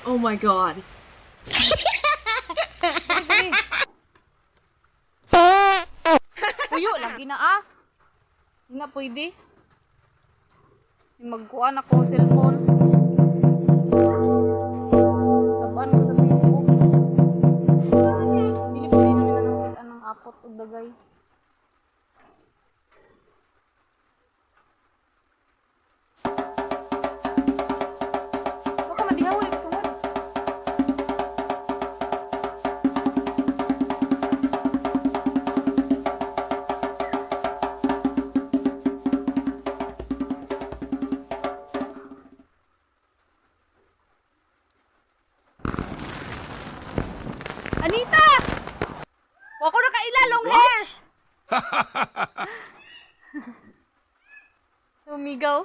Oh my god. Dali. Puyo, lagi na ah. Hindi na pwede. Magkuhan ako cellphone. Saban ko sa Facebook. Dili pwede namin na nakita ng apot o dagay. Baka madihawal ito mo. Anita! Wako na kaila, long hair! Lumigaw.